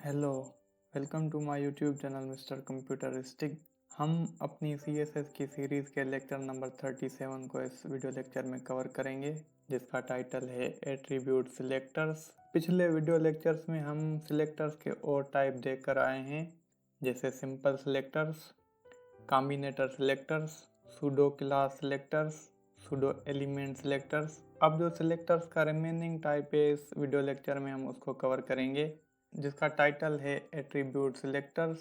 Hello, welcome to my YouTube channel mister computeristic. हम अपनी CSS की सीरीज़ के लेक्चर नंबर 37 को इस वीडियो लेक्चर में कवर करेंगे, जिसका टाइटल है एट्रीब्यूट सिलेक्टर्स। पिछले वीडियो लेक्चर्स में हम सिलेक्टर्स के और टाइप देखकर आए हैं, जैसे simple selectors, combinator selectors, pseudo class selectors, pseudo element selectors. अब जो सिलेक्टर्स का रिमेनिंग टाइप है, इस वीडियो लेक्चर में हम उसको कवर करेंगे, जिसका टाइटल है एट्रीब्यूट सिलेक्टर्स।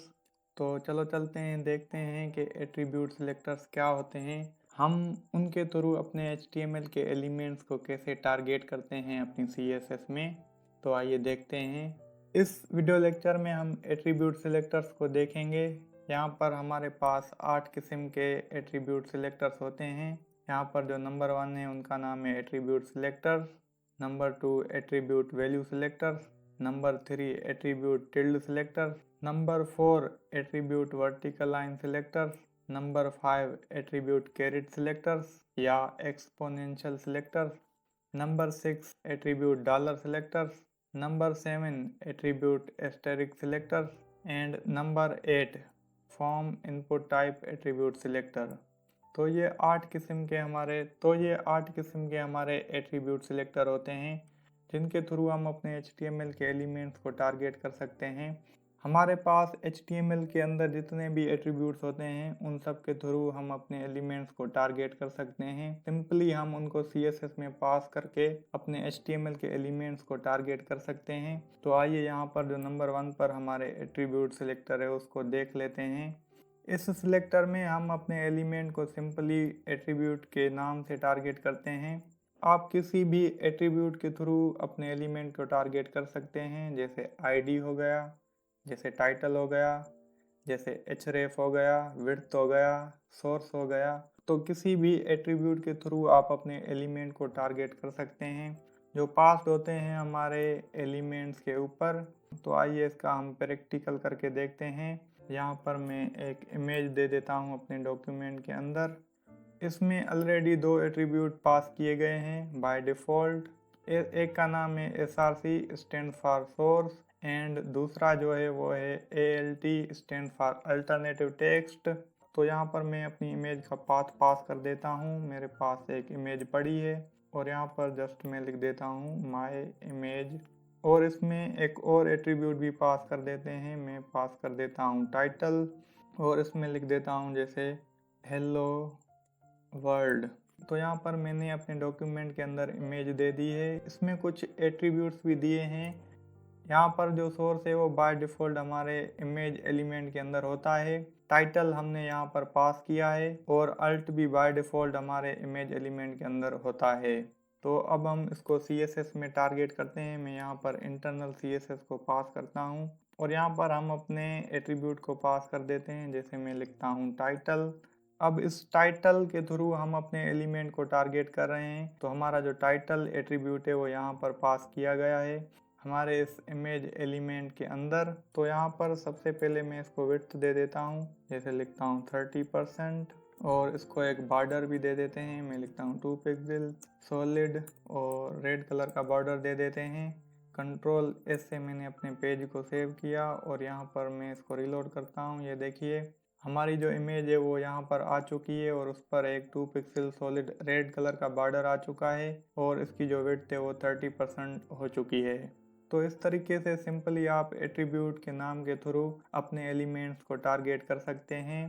तो चलो चलते हैं, देखते हैं कि एट्रीब्यूट सिलेक्टर्स क्या होते हैं, हम उनके थ्रू अपने HTML के एलिमेंट्स को कैसे टारगेट करते हैं अपनी CSS में। तो आइए देखते हैं। इस वीडियो लेक्चर में हम एट्रीब्यूट सिलेक्टर्स को देखेंगे। यहाँ पर हमारे पास 8 किस्म के एट्रीब्यूट सिलेक्टर्स होते हैं। यहाँ पर जो नंबर 1 है उनका नाम है attribute selectors, number 2 attribute value selectors, number 3 attribute tilde selectors, number 4 attribute vertical line selectors, number 5 attribute caret selectors या exponential selectors, number 6 attribute dollar selectors, number 7 attribute asterisk selectors and number 8 form input type attribute selector. तो ये 8 किस्म के हमारे attribute selector होते हैं, जिनके through हम अपने HTML के एलिमेंट्स को टारगेट कर सकते हैं। हमारे पास HTML के अंदर जितने भी एट्रीब्यूट्स होते हैं, उन सब के थ्रू हम अपने एलिमेंट्स को टारगेट कर सकते हैं। सिंपली हम उनको CSS में पास करके अपने HTML के एलिमेंट्स को टारगेट कर सकते हैं। तो आइए यहाँ पर जो नंबर 1 पर हमारे एट्रीब्यूट सिलेक्टर है उसको देख लेते हैं। इस सिलेक्टर में हम अपने एलिमेंट को सिंपली एट्रीब्यूट के नाम से टारगेट करते हैं। आप किसी भी एट्रीब्यूट के थ्रू अपने एलिमेंट को टारगेट कर सकते हैं, जैसे ID हो गया, जैसे टाइटल हो गया, जैसे href हो गया, विड्थ हो गया, सोर्स हो गया। तो किसी भी एट्रीब्यूट के थ्रू आप अपने एलिमेंट को टारगेट कर सकते हैं जो पास्ड होते हैं हमारे एलिमेंट्स के ऊपर। तो आइए इसका हम प्रैक्टिकल करके देखते हैं। यहाँ पर मैं एक इमेज दे देता हूँ अपने डॉक्यूमेंट के अंदर। इसमें ऑलरेडी 2 एट्रीब्यूट पास किए गए हैं बाय डिफ़ॉल्ट। एक का नाम है SRC stand for source and दूसरा जो है वो है ALT stand for alternative text. तो यहाँ पर मैं अपनी इमेज का पाथ पास कर देता हूँ। मेरे पास एक इमेज पड़ी है और यहाँ पर जस्ट मैं लिख देता हूँ माय इमेज, और इसमें एक और एट्रीब्यूट भी पास कर देते हैं। मैं पास कर देता हूँ टाइटल और इसमें लिख देता हूँ जैसे हेलो वर्ल्ड। तो यहाँ पर मैंने अपने डॉक्यूमेंट के अंदर इमेज दे दी है। इसमें कुछ एट्रीब्यूट्स भी दिए हैं। यहाँ पर जो सोर्स है वो बाय डिफ़ॉल्ट हमारे इमेज एलिमेंट के अंदर होता है। टाइटल हमने यहाँ पर पास किया है और अल्ट भी बाय डिफ़ॉल्ट हमारे इमेज एलिमेंट के अंदर होता है। तो अब हम इसको CSS में टारगेट करते हैं। मैं यहाँ पर इंटरनल CSS को पास करता हूँ और यहाँ पर हम अपने एट्रीब्यूट को पास कर देते हैं, जैसे मैं लिखता हूँ टाइटल। अब इस टाइटल के थ्रू हम अपने एलिमेंट को टारगेट कर रहे हैं। तो हमारा जो टाइटल एट्रीब्यूट है वो यहाँ पर पास किया गया है हमारे इस इमेज एलिमेंट के अंदर। तो यहाँ पर सबसे पहले मैं इसको विड्थ दे देता हूँ, जैसे लिखता हूँ 30%, और इसको एक बॉर्डर भी दे देते हैं। मैं लिखता हूँ 2 पिक्सल सॉलिड और रेड कलर का बॉर्डर दे देते हैं। कंट्रोल S से मैंने अपने पेज को सेव किया और यहाँ पर मैं इसको रिलोड करता हूँ। ये देखिए हमारी जो इमेज है वो यहाँ पर आ चुकी है और उस पर एक 2 पिक्सल सॉलिड रेड कलर का बॉर्डर आ चुका है और इसकी जो विड्थ है वो 30% हो चुकी है। तो इस तरीके से सिंपली आप एट्रीब्यूट के नाम के थ्रू अपने एलिमेंट्स को टारगेट कर सकते हैं।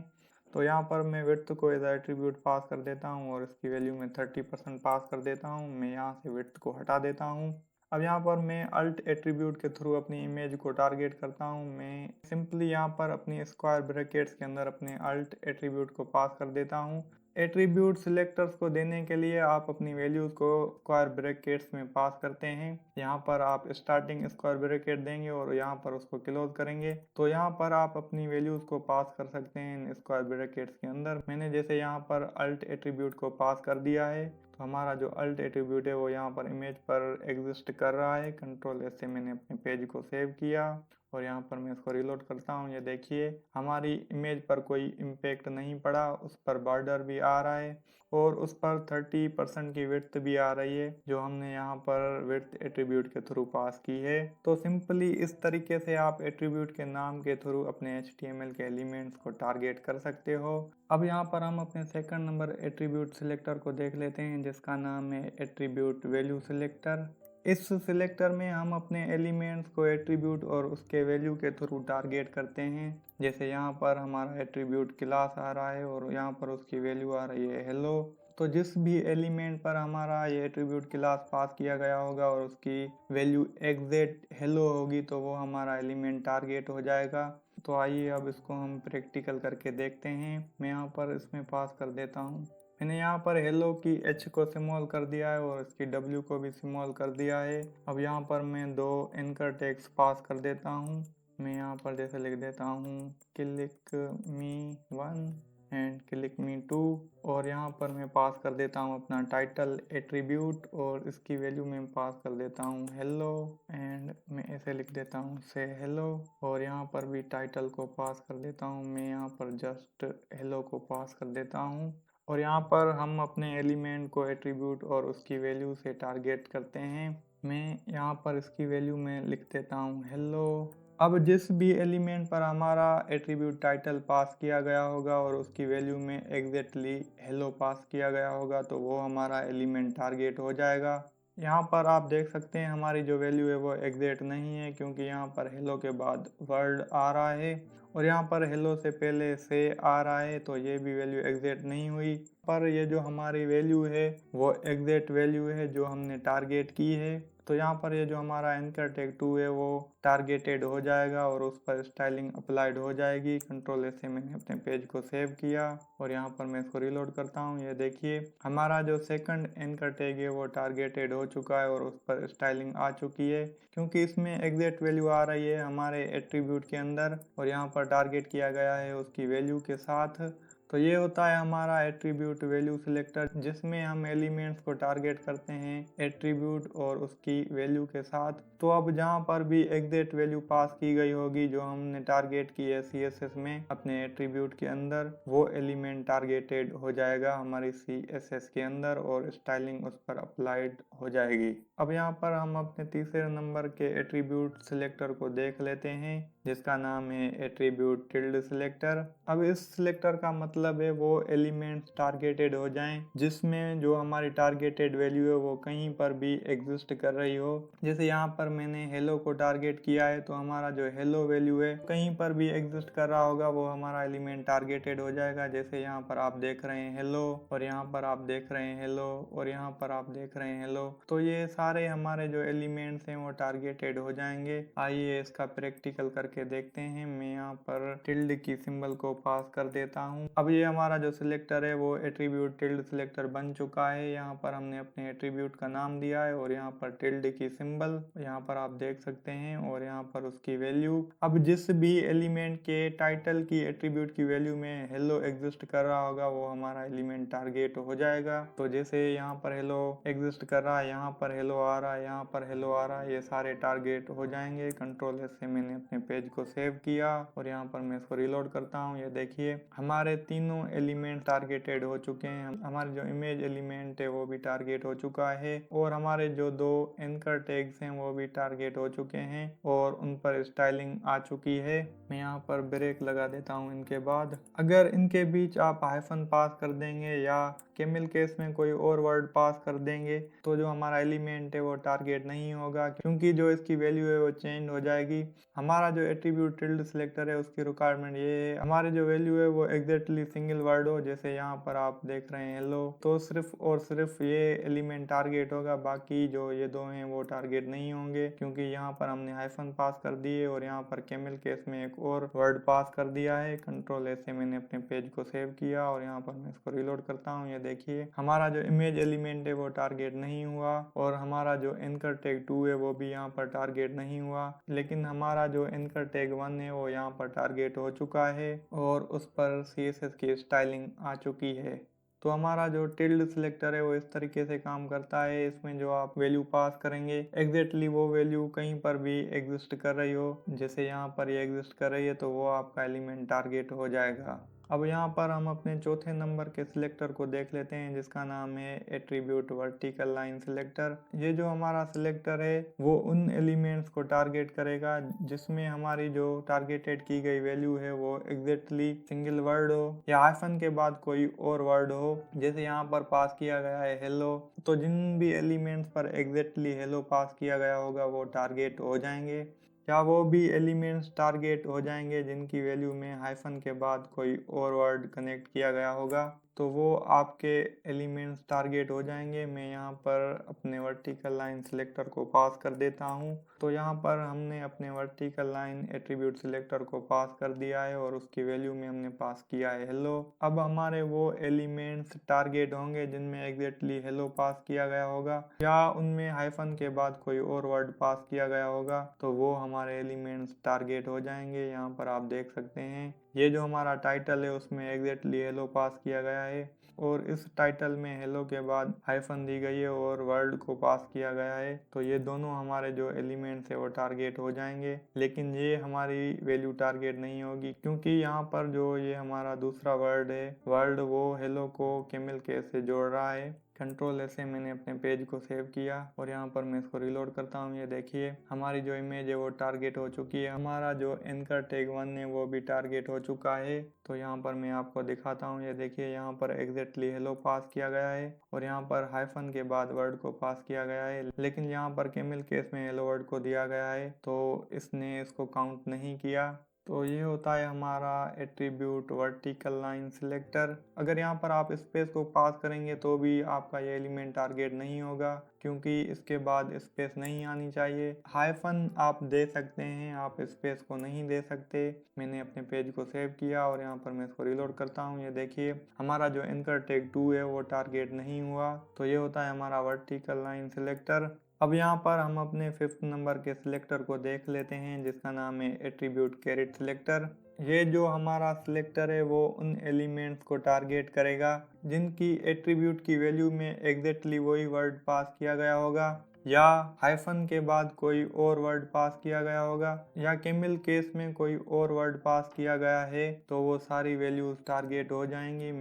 तो यहाँ पर मैं विड्थ को एज एट्रीब्यूट पास कर देता हूँ और इसकी वैल्यू में 30% पास कर देता हूँ। मैं यहाँ से विड्थ को हटा देता हूँ। अब यहाँ पर मैं अल्ट एट्रीब्यूट के थ्रू अपनी इमेज को टारगेट करता हूँ। मैं सिंपली यहाँ पर अपनी स्क्वायर ब्रैकेट्स के अंदर अपने अल्ट एट्रीब्यूट को पास कर देता हूँ। एट्रीब्यूट सिलेक्टर्स को देने के लिए आप अपनी वैल्यूज़ को स्क्वायर ब्रैकेट्स में पास करते हैं। यहाँ पर आप स्टार्टिंग स्क्वायर ब्रैकेट देंगे और यहाँ पर उसको क्लोज करेंगे। तो यहाँ पर आप अपनी वैल्यूज़ को पास कर सकते हैं इन स्क्वायर ब्रैकेट्स के अंदर। मैंने जैसे यहाँ पर अल्ट एट्रीब्यूट को पास कर दिया है, तो हमारा जो अल्ट एट्रीब्यूट है वो यहाँ पर इमेज पर एग्जिस्ट कर रहा है। कंट्रोल S से मैंने अपने पेज को सेव किया और यहाँ पर मैं इसको रिलोड करता हूँ। ये देखिए हमारी इमेज पर कोई इम्पेक्ट नहीं पड़ा, उस पर बॉर्डर भी आ रहा है और उस पर 30% की विड्थ भी आ रही है जो हमने यहाँ पर विड्थ एट्रीब्यूट के थ्रू पास की है। तो सिंपली इस तरीके से आप एट्रीब्यूट के नाम के थ्रू अपने HTML के एलिमेंट्स को टारगेट कर सकते हो। अब यहाँ पर हम अपने सेकंड नंबर एट्रीब्यूट सिलेक्टर को देख लेते हैं जिसका नाम है एट्रीब्यूट वैल्यू सिलेक्टर। इस सिलेक्टर में हम अपने एलिमेंट्स को एट्रीब्यूट और उसके वैल्यू के थ्रू टारगेट करते हैं। जैसे यहाँ पर हमारा एट्रीब्यूट क्लास आ रहा है और यहाँ पर उसकी वैल्यू आ रही है हेलो। तो जिस भी एलिमेंट पर हमारा ये एट्रीब्यूट क्लास पास किया गया होगा और उसकी वैल्यू एग्जैक्ट हेलो होगी तो वो हमारा एलिमेंट टारगेट हो जाएगा। तो आइए अब इसको हम प्रैक्टिकल करके देखते हैं। मैं यहाँ पर इसमें पास कर देता हूँ। मैंने यहाँ पर हेलो की H को स्मॉल कर दिया है और इसकी W को भी स्मॉल कर दिया है। अब यहाँ पर मैं 2 एंकर टैग्स पास कर देता हूँ। मैं यहाँ पर जैसे लिख देता हूँ क्लिक मी 1 एंड क्लिक मी 2 और यहाँ पर मैं पास कर देता हूँ अपना टाइटल एट्रीब्यूट और इसकी वैल्यू मैं पास कर देता हूँ हेलो एंड मैं ऐसे लिख देता हूँ से हेलो और यहाँ पर भी टाइटल को पास कर देता हूँ। मैं यहाँ पर जस्ट हेलो को पास कर देता हूँ और यहाँ पर हम अपने एलिमेंट को एट्रीब्यूट और उसकी वैल्यू से टारगेट करते हैं। मैं यहाँ पर इसकी वैल्यू में लिख देता हूँ हेलो। अब जिस भी एलिमेंट पर हमारा एट्रीब्यूट टाइटल पास किया गया होगा और उसकी वैल्यू में एग्जैक्टली हेलो पास किया गया होगा तो वो हमारा एलिमेंट टारगेट हो जाएगा। यहाँ पर आप देख सकते हैं हमारी जो वैल्यू है वो एग्जैक्ट नहीं है क्योंकि यहाँ पर हेलो के बाद वर्ड आ रहा है और यहाँ पर हेलो से पहले से आ रहा है तो ये भी वैल्यू एग्जैक्ट नहीं हुई। पर ये जो हमारी वैल्यू है वो एग्जैक्ट वैल्यू है जो हमने टारगेट की है। तो यहाँ पर ये जो हमारा एंकर टैग 2 है वो टारगेटेड हो जाएगा और उस पर स्टाइलिंग अप्लाइड हो जाएगी। कंट्रोल एस से मैंने अपने पेज को सेव किया और यहाँ पर मैं इसको रिलोड करता हूँ। ये देखिए हमारा जो सेकंड एंकर टैग है वो टारगेटेड हो चुका है और उस पर स्टाइलिंग आ चुकी है क्योंकि इसमें एग्जैक्ट वैल्यू आ रही है हमारे एट्रीब्यूट के अंदर और यहाँ पर टारगेट किया गया है उसकी वैल्यू के साथ। तो ये होता है हमारा एट्रीब्यूट वैल्यू सिलेक्टर जिसमें हम एलिमेंट्स को टारगेट करते हैं एट्रीब्यूट और उसकी वैल्यू के साथ। तो अब जहाँ पर भी एग्जैक्ट वैल्यू पास की गई होगी जो हमने टारगेट की है CSS में अपने एट्रीब्यूट के अंदर वो एलिमेंट टारगेटेड हो जाएगा हमारी CSS के अंदर और स्टाइलिंग उस पर अप्लाइड हो जाएगी। अब यहाँ पर हम अपने तीसरे नंबर के एट्रीब्यूट सिलेक्टर को देख लेते हैं जिसका नाम है एट्रीब्यूट टिल्ड सिलेक्टर। अब इस सिलेक्टर का मतलब है वो एलिमेंट्स टारगेटेड हो जाएं जिसमें जो हमारी टारगेटेड वैल्यू है वो कहीं पर भी एग्जिस्ट कर रही हो। जैसे यहाँ पर मैंने हेलो को टारगेट किया है तो हमारा जो हेलो वैल्यू है कहीं पर भी एग्जिस्ट कर रहा होगा वो हमारा एलिमेंट टारगेटेड हो जाएगा। जैसे यहाँ पर आप देख रहे हैं हेलो और यहाँ पर आप देख रहे हैं हेलो और यहाँ पर आप देख रहे हैं हेलो। तो ये सारे हमारे जो एलिमेंट्स हैं वो टारगेटेड हो जाएंगे। आइए इसका प्रैक्टिकल करके देखते हैं। मैं यहाँ पर टिल्ड की सिंबल को पास कर देता हूँ। अब ये हमारा जो सिलेक्टर है वो एट्रीब्यूट टिल्ड सिलेक्टर बन चुका है। यहाँ पर हमने अपने एट्रीब्यूट का नाम दिया है और यहाँ पर टिल्ड की सिंबल यहाँ पर आप देख सकते हैं और यहाँ पर उसकी वैल्यू। अब जिस भी एलिमेंट के टाइटल की एट्रीब्यूट की वैल्यू में हेलो एग्जिस्ट कर रहा होगा वो हमारा एलिमेंट टारगेट हो जाएगा। तो जैसे यहाँ पर हेलो एग्जिस्ट कर रहा है, यहाँ पर हेलो आ रहा है, यहाँ पर हेलो आ रहा है, ये सारे टारगेट हो जाएंगे। कंट्रोल एस से मैंने अपने पेज को सेव किया और यहाँ पर मैं इसको रिलोड करता हूँ। ये देखिए हमारे तीनों एलिमेंट टारगेटेड हो चुके हैं। हमारे जो इमेज एलिमेंट है वो भी टारगेट हो चुका है और हमारे जो 2 एंकर टैग्स हैं वो भी टारगेट हो चुके हैं और उन पर स्टाइलिंग आ चुकी है। मैं यहाँ पर ब्रेक लगा देता हूँ इनके बाद। अगर इनके बीच आप हाइफन पास कर देंगे या कैमल केस में कोई और वर्ड पास कर देंगे तो जो हमारा एलिमेंट है वो टारगेट नहीं होगा क्योंकि जो इसकी वैल्यू है वो चेंज हो जाएगी। हमारा जो एट्रीब्यूट टिल्ड सिलेक्टर है उसकी रिक्वायरमेंट ये है हमारी जो वैल्यू है वो एग्जैक्टली सिंगल वर्ड हो। जैसे यहाँ पर आप देख रहे हैं हेलो तो सिर्फ और सिर्फ ये एलिमेंट टारगेट होगा, बाकी जो ये 2 हैं वो टारगेट नहीं होंगे क्योंकि यहाँ पर हमने हाइफन पास कर दिए और यहाँ पर कैमल केस में एक और वर्ड पास कर दिया है। कंट्रोल एस से मैंने अपने पेज को सेव किया और यहाँ पर मैं इसको रिलोड करता हूँ। ये देखिए हमारा जो इमेज एलिमेंट है वो टारगेट नहीं हुआ और हमारा जो एंकर टैग 2 है वो भी यहाँ पर टारगेट नहीं हुआ, लेकिन हमारा जो एंकर टैग 1 है वो यहाँ पर टारगेट हो चुका है और उस पर CSS की स्टाइलिंग आ चुकी है। तो हमारा जो टिल्ड सिलेक्टर है वो इस तरीके से काम करता है। इसमें जो आप वैल्यू पास करेंगे एग्जैक्टली वो वैल्यू कहीं पर भी एग्जिस्ट कर रही हो, जैसे यहाँ पर ये एग्जिस्ट कर रही है, तो वो आपका एलिमेंट टारगेट हो जाएगा। अब यहाँ पर हम अपने चौथे नंबर के सिलेक्टर को देख लेते हैं जिसका नाम है एट्रीब्यूट वर्टिकल लाइन सिलेक्टर। ये जो हमारा सिलेक्टर है वो उन एलिमेंट्स को टारगेट करेगा जिसमें हमारी जो टारगेटेड की गई वैल्यू है वो एग्जैक्टली सिंगल वर्ड हो या हाइफन के बाद कोई और वर्ड हो। जैसे यहाँ पर पास किया गया है हेलो, तो जिन भी एलिमेंट्स पर एग्जैक्टली हेलो पास किया गया होगा वो टारगेट हो जाएंगे, या वो भी एलिमेंट्स टारगेट हो जाएंगे जिनकी वैल्यू में हाइफन के बाद कोई और वर्ड कनेक्ट किया गया होगा, तो वो आपके एलिमेंट्स टारगेट हो जाएंगे। मैं यहाँ पर अपने वर्टिकल लाइन सिलेक्टर को पास कर देता हूँ। तो यहाँ पर हमने अपने वर्टिकल लाइन एट्रीब्यूट सिलेक्टर को पास कर दिया है और उसकी वैल्यू में हमने पास किया है हेलो। अब हमारे वो एलिमेंट्स टारगेट होंगे जिनमें एग्जैक्टली हेलो पास किया गया होगा या उनमें हाइफन के बाद कोई और वर्ड पास किया गया होगा, तो वो हमारे एलिमेंट्स टारगेट हो जाएंगे। यहाँ पर आप देख सकते हैं ये जो हमारा टाइटल है उसमें एग्जैक्टली हेलो पास किया गया है और इस टाइटल में हेलो के बाद हाइफन दी गई है और वर्ड को पास किया गया है, तो ये दोनों हमारे जो एलिमेंट्स है वो टारगेट हो जाएंगे। लेकिन ये हमारी वैल्यू टारगेट नहीं होगी क्योंकि यहाँ पर जो ये हमारा दूसरा वर्ड है वर्ड वो हेलो को कैमल के से जोड़ रहा है। कंट्रोल ऐसे मैंने अपने पेज को सेव किया और यहाँ पर मैं इसको रिलोड करता हूँ। ये देखिए हमारी जो इमेज है वो टारगेट हो चुकी है। हमारा जो एंकर टैग 1 है वो भी टारगेट हो चुका है। तो यहाँ पर मैं आपको दिखाता हूँ। ये देखिए यहाँ पर एग्जैक्टली हेलो पास किया गया है और यहाँ पर हाइफन के बाद वर्ड को पास किया गया है, लेकिन यहाँ पर कैमल केस में हेलो वर्ड को दिया गया है तो इसने इसको काउंट नहीं किया। तो ये होता है हमारा एट्रीब्यूट वर्टिकल लाइन सिलेक्टर। अगर यहाँ पर आप स्पेस को पास करेंगे तो भी आपका ये एलिमेंट टारगेट नहीं होगा क्योंकि इसके बाद स्पेस नहीं आनी चाहिए। हाइफन आप दे सकते हैं, आप स्पेस को नहीं दे सकते। मैंने अपने पेज को सेव किया और यहाँ पर मैं इसको रिलोड करता हूँ। ये देखिए हमारा जो एंकर टैग 2 है वो टारगेट नहीं हुआ। तो ये होता है हमारा वर्टिकल लाइन सिलेक्टर। अब यहाँ पर हम अपने 5th नंबर के सिलेक्टर को देख लेते हैं जिसका नाम है एट्रीब्यूट कैरेट सिलेक्टर। ये जो हमारा सिलेक्टर है वो उन एलिमेंट्स को टारगेट करेगा जिनकी एट्रीब्यूट की वैल्यू में एग्जैक्टली वही वर्ड पास किया गया होगा या हाइफन के बाद कोई और वर्ड पास किया गया होगा या कैमल केस में कोई और वर्ड पास किया गया है, तो वो सारी वैल्यूज टारगेट हो जाएंगी।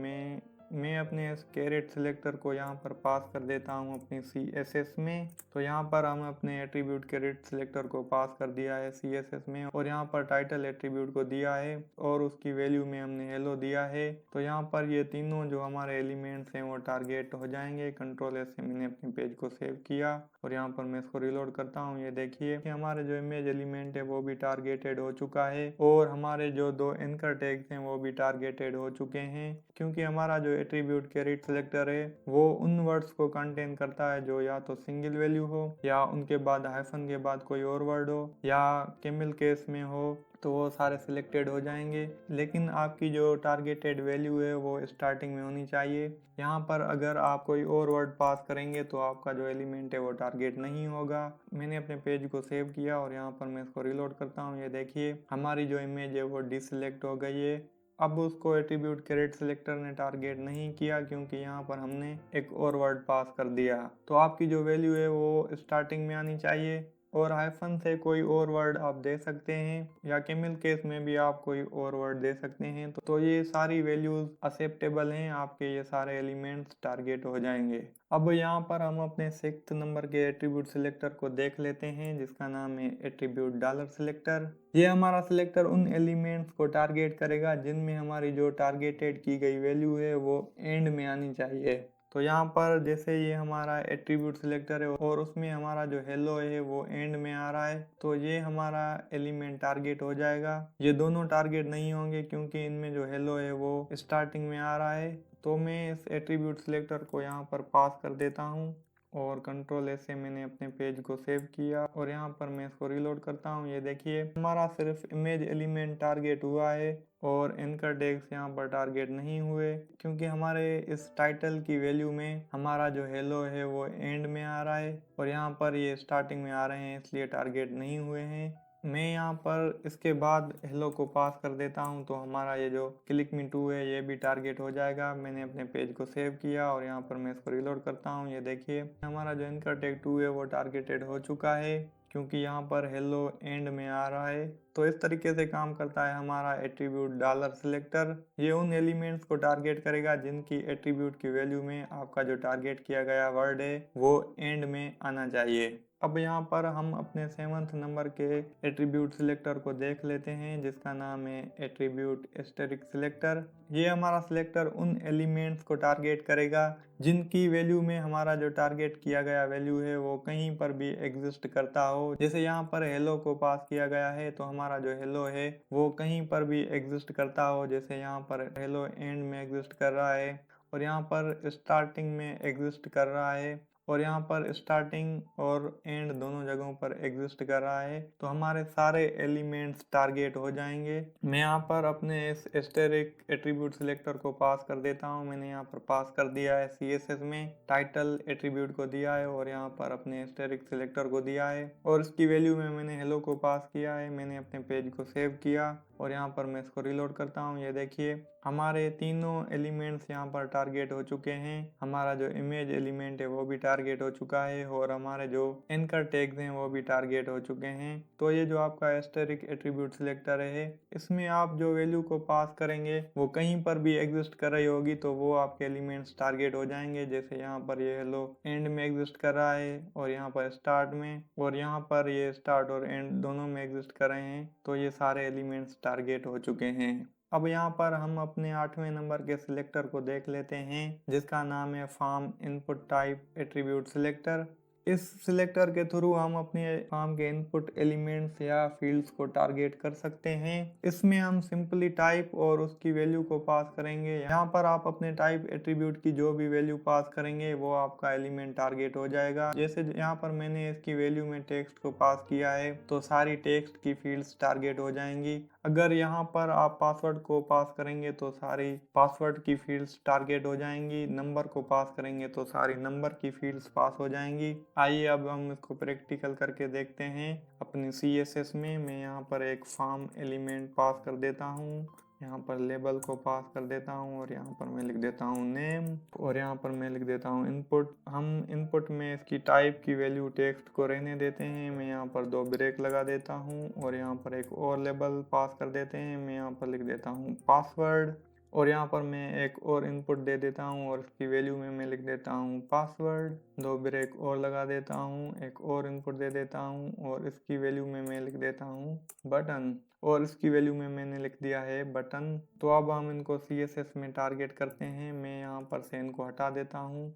मैं अपने इस कैरेट सिलेक्टर को यहाँ पर पास कर देता हूँ अपनी CSS में। तो यहाँ पर हम अपने एट्रीब्यूट कैरेट सिलेक्टर को पास कर दिया है CSS में और यहाँ पर टाइटल एट्रीब्यूट को दिया है और उसकी वैल्यू में हमने हेलो दिया है। तो यहाँ पर ये तीनों जो हमारे एलिमेंट्स हैं वो टारगेट हो जाएंगे। कंट्रोल S से मैंने अपने पेज को सेव किया और यहाँ पर मैं इसको रिलोड करता हूँ। ये देखिए कि हमारे जो इमेज एलिमेंट है वो भी टारगेटेड हो चुका है और हमारे जो 2 एंकर टैग्स हैं वो भी टारगेटेड हो चुके हैं क्योंकि हमारा जो एट्रीब्यूट कैरेट सिलेक्टर है वो उन वर्ड्स को कंटेन करता है जो या तो सिंगल वैल्यू हो या उनके बाद हाइफन के बाद कोई और वर्ड हो या कैमल केस में हो, तो वो सारे सिलेक्टेड हो जाएंगे। लेकिन आपकी जो टारगेटेड वैल्यू है वो स्टार्टिंग में होनी चाहिए। यहाँ पर अगर आप कोई और वर्ड पास करेंगे तो आपका जो एलिमेंट है वो टारगेट नहीं होगा। मैंने अपने पेज को सेव किया और यहाँ पर मैं इसको रिलोड करता हूँ। ये देखिए हमारी जो इमेज है वो डिसलेक्ट हो गई है। अब उसको एट्रीब्यूट कैरेट सिलेक्टर ने टारगेट नहीं किया क्योंकि यहाँ पर हमने एक और वर्ड पास कर दिया। तो आपकी जो वैल्यू है वो स्टार्टिंग में आनी चाहिए और हाइफन से कोई और वर्ड आप दे सकते हैं या कैमल केस में भी आप कोई और वर्ड दे सकते हैं। तो ये सारी वैल्यूज एक्सेप्टेबल हैं, आपके ये सारे एलिमेंट्स टारगेट हो जाएंगे। अब यहाँ पर हम अपने 6th नंबर के एट्रीब्यूट सिलेक्टर को देख लेते हैं जिसका नाम है एट्रीब्यूट डॉलर सिलेक्टर। ये हमारा सिलेक्टर उन एलिमेंट्स को टारगेट करेगा जिनमें हमारी जो टारगेटेड की गई वैल्यू है वो एंड में आनी चाहिए। तो यहाँ पर जैसे ये हमारा एट्रीब्यूट सिलेक्टर है और उसमें हमारा जो हेलो है वो एंड में आ रहा है, तो ये हमारा एलिमेंट टारगेट हो जाएगा। ये दोनों टारगेट नहीं होंगे क्योंकि इनमें जो हेलो है वो स्टार्टिंग में आ रहा है। तो मैं इस एट्रीब्यूट सिलेक्टर को यहाँ पर पास कर देता हूँ और कंट्रोल S से मैंने अपने पेज को सेव किया और यहाँ पर मैं इसको रिलोड करता हूँ। ये देखिए हमारा सिर्फ इमेज एलिमेंट टारगेट हुआ है और एंकर टैग्स यहाँ पर टारगेट नहीं हुए क्योंकि हमारे इस टाइटल की वैल्यू में हमारा जो हेलो है वो एंड में आ रहा है और यहाँ पर ये स्टार्टिंग में आ रहे हैं इसलिए टारगेट नहीं हुए हैं। मैं यहाँ पर इसके बाद हेलो को पास कर देता हूँ तो हमारा ये जो क्लिक मी टू है ये भी टारगेट हो जाएगा। मैंने अपने पेज को सेव किया और यहाँ पर मैं इसको रिलोड करता हूँ। ये देखिए हमारा जो एंकर टैग 2 है वो टारगेटेड हो चुका है क्योंकि यहाँ पर हेलो एंड में आ रहा है। तो इस तरीके से काम करता है हमारा एट्रीब्यूट डॉलर सिलेक्टर। ये उन एलिमेंट्स को टारगेट करेगा जिनकी एट्रीब्यूट की वैल्यू में आपका जो टारगेट किया गया वर्ड है वो एंड में आना चाहिए। अब यहाँ पर हम अपने 7th नंबर के एट्रीब्यूट सिलेक्टर को देख लेते हैं जिसका नाम है एट्रीब्यूट एस्टेरिक सिलेक्टर। ये हमारा सिलेक्टर उन एलिमेंट्स को टारगेट करेगा जिनकी वैल्यू में हमारा जो टारगेट किया गया वैल्यू है वो कहीं पर भी एग्जिस्ट करता हो। जैसे यहाँ पर हेलो को पास किया गया है तो हमारा जो हेलो है वो कहीं पर भी एग्जिस्ट करता हो। जैसे यहाँ पर हेलो एंड में एग्जिस्ट कर रहा है और यहाँ पर स्टार्टिंग में एग्जिस्ट कर रहा है और यहाँ पर स्टार्टिंग और एंड दोनों जगहों पर एग्जिस्ट कर रहा है तो हमारे सारे एलिमेंट्स टारगेट हो जाएंगे। मैं यहाँ पर अपने इस एस्टेरिक एट्रीब्यूट सिलेक्टर को पास कर देता हूँ। मैंने यहाँ पर पास कर दिया है CSS में, टाइटल एट्रीब्यूट को दिया है और यहाँ पर अपने एस्टेरिक सिलेक्टर को दिया है और इसकी वैल्यू में मैंने हेलो को पास किया है। मैंने अपने पेज को सेव किया और यहाँ पर मैं इसको रिलोड करता हूँ। ये देखिए हमारे तीनों एलिमेंट्स यहाँ पर टारगेट हो चुके हैं। हमारा जो इमेज एलिमेंट है वो भी टारगेट हो चुका है और हमारे जो एंकर टैग्स हैं वो भी टारगेट हो चुके हैं। तो ये जो आपका एस्टेरिक एट्रीब्यूट सिलेक्टर है इसमें आप जो वैल्यू को पास करेंगे वो कहीं पर भी एग्जिस्ट कर रही होगी तो वो आपके एलिमेंट्स टारगेट हो जाएंगे। जैसे यहाँ पर ये हेलो एंड में एग्जिस्ट कर रहा है और यहाँ पर स्टार्ट में और यहाँ पर ये स्टार्ट और एंड दोनों में एग्जिस्ट कर रहे हैं तो ये सारे एलिमेंट्स टारगेट हो चुके हैं। अब यहाँ पर हम अपने 8वें नंबर के सिलेक्टर को देख लेते हैं जिसका नाम है form input type attribute selector. इस सिलेक्टर के थ्रू हम अपने फॉर्म के इनपुट एलिमेंट्स या फील्ड्स को टारगेट कर सकते हैं। इसमें हम सिंपली टाइप और उसकी वैल्यू को पास करेंगे। यहाँ पर आप अपने टाइप एट्रीब्यूट की जो भी वैल्यू पास करेंगे वो आपका एलिमेंट टारगेट हो जाएगा। जैसे यहाँ पर मैंने इसकी वैल्यू में टेक्स्ट को पास किया है तो सारी टेक्स्ट की फील्ड्स टारगेट हो जाएंगी। अगर यहाँ पर आप पासवर्ड को पास करेंगे तो सारी पासवर्ड की फील्ड्स टारगेट हो जाएंगी। नंबर को पास करेंगे तो सारी नंबर की फील्ड्स पास हो जाएंगी। आइए अब हम इसको प्रैक्टिकल करके देखते हैं अपनी CSS में। मैं यहाँ पर एक फॉर्म एलिमेंट पास कर देता हूँ, यहाँ पर लेबल को पास कर देता हूँ और यहाँ पर मैं लिख देता हूँ नेम और यहाँ पर मैं लिख देता हूँ इनपुट। हम इनपुट में इसकी टाइप की वैल्यू टेक्स्ट को रहने देते हैं। मैं यहाँ पर 2 ब्रेक लगा देता हूँ और यहाँ पर एक और लेबल पास कर देते हैं। मैं यहाँ पर लिख देता हूँ पासवर्ड और यहाँ पर मैं एक और इनपुट दे देता हूँ और इसकी वैल्यू में मैं लिख देता हूँ पासवर्ड। 2 ब्रेक और लगा देता हूँ, एक और इनपुट दे देता हूँ और इसकी वैल्यू में मैं लिख देता हूँ बटन और इसकी वैल्यू में मैंने लिख दिया है बटन। तो अब हम इनको CSS में टारगेट करते हैं। मैं यहाँ पर से इनको हटा देता हूँ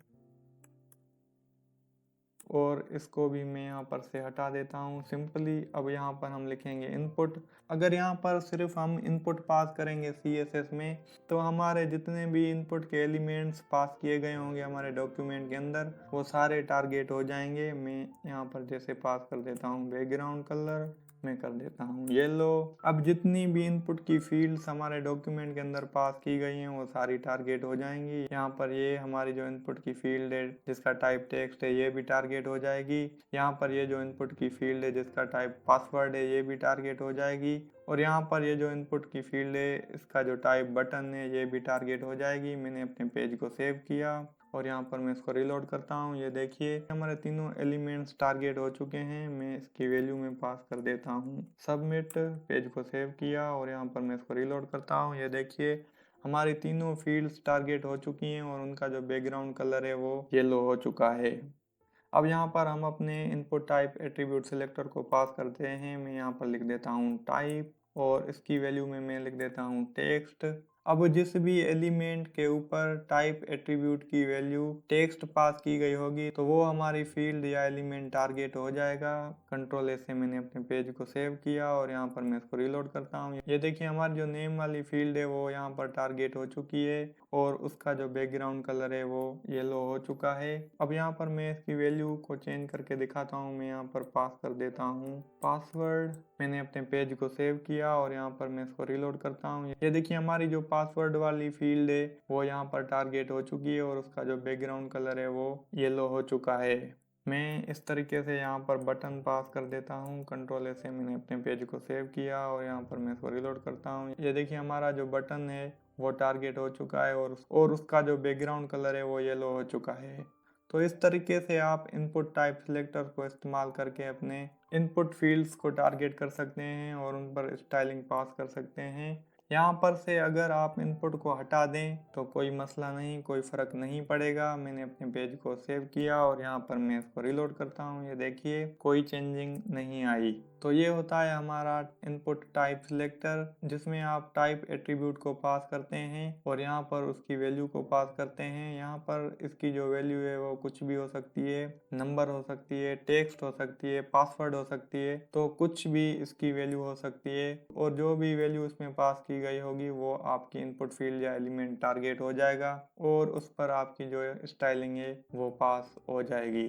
और इसको भी मैं यहाँ पर से हटा देता हूँ सिंपली। अब यहाँ पर हम लिखेंगे इनपुट। अगर यहाँ पर सिर्फ हम इनपुट पास करेंगे CSS में तो हमारे जितने भी इनपुट के एलिमेंट्स पास किए गए होंगे हमारे डॉक्यूमेंट के अंदर वो सारे टारगेट हो जाएंगे। मैं यहाँ पर जैसे पास कर देता हूँ बैकग्राउंड कलर, मैं कर देता हूँ येलो। अब जितनी भी इनपुट की फील्ड्स हमारे डॉक्यूमेंट के अंदर पास की गई हैं वो सारी टारगेट हो जाएंगी। यहाँ पर ये हमारी जो इनपुट की फील्ड है जिसका टाइप टेक्स्ट है ये भी टारगेट हो जाएगी। यहाँ पर ये जो इनपुट की फील्ड है जिसका टाइप पासवर्ड है ये भी टारगेट हो जाएगी और यहाँ पर ये जो इनपुट की फील्ड है इसका जो टाइप बटन है ये भी टारगेट हो जाएगी। मैंने अपने पेज को सेव किया और यहाँ पर मैं इसको रिलोड करता हूँ। ये देखिए हमारे तीनों एलिमेंट्स टारगेट हो चुके हैं। मैं इसकी वैल्यू में पास कर देता हूँ सबमिट। पेज को सेव किया और यहाँ पर मैं इसको रिलोड करता हूँ। ये देखिए हमारी तीनों फील्ड्स टारगेट हो चुकी हैं और उनका जो बैकग्राउंड कलर है वो येलो हो चुका है। अब यहाँ पर हम अपने इनपुट टाइप एट्रीब्यूट सिलेक्टर को पास करते हैं। मैं यहाँ पर लिख देता हूँ टाइप और इसकी वैल्यू में मैं लिख देता हूँ टेक्स्ट। अब जिस भी एलिमेंट के ऊपर टाइप एट्रीब्यूट की वैल्यू टेक्स्ट पास की गई होगी तो वो हमारी फील्ड या एलिमेंट टारगेट हो जाएगा। कंट्रोल से मैंने अपने पेज को सेव किया और यहाँ पर मैं इसको रिलोड करता हूँ। ये देखिए हमारी जो नेम वाली फील्ड है वो यहाँ पर टारगेट हो चुकी है और उसका जो बैकग्राउंड कलर है वो येलो हो चुका है। अब यहाँ पर मैं इसकी वैल्यू को चेंज करके दिखाता हूँ। मैं यहाँ पर पास कर देता हूँ पासवर्ड। मैंने अपने पेज को सेव किया और यहाँ पर मैं इसको रिलोड करता हूँ। ये देखिए हमारी जो पासवर्ड वाली फील्ड है वो यहाँ पर टारगेट हो चुकी है और उसका जो बैकग्राउंड कलर है वो येलो हो चुका है। मैं इस तरीके से यहाँ पर बटन पास कर देता हूँ। कंट्रोल ए से मैंने अपने पेज को सेव किया और यहाँ पर मैं इसको रिलोड करता हूँ। ये देखिए हमारा जो बटन है वो टारगेट हो चुका है और उसका जो बैकग्राउंड कलर है वो येलो हो चुका है। तो इस तरीके से आप इनपुट टाइप सिलेक्टर को इस्तेमाल करके अपने इनपुट फील्ड्स को टारगेट कर सकते हैं और उन पर स्टाइलिंग पास कर सकते हैं। यहाँ पर से अगर आप इनपुट को हटा दें तो कोई मसला नहीं, कोई फ़र्क नहीं पड़ेगा। मैंने अपने पेज को सेव किया और यहाँ पर मैं इसको रिलोड करता हूँ। ये देखिए कोई चेंजिंग नहीं आई। तो ये होता है हमारा इनपुट टाइप सिलेक्टर, जिसमें आप टाइप एट्रीब्यूट को पास करते हैं और यहाँ पर उसकी वैल्यू को पास करते हैं। यहाँ पर इसकी जो वैल्यू है वो कुछ भी हो सकती है, नंबर हो सकती है, टेक्स्ट हो सकती है, पासवर्ड हो सकती है, तो कुछ भी इसकी वैल्यू हो सकती है। और जो भी वैल्यू इसमें पास की गई होगी वो आपकी इनपुट फील्ड या एलिमेंट टारगेट हो जाएगा और उस पर आपकी जो स्टाइलिंग है वो पास हो जाएगी।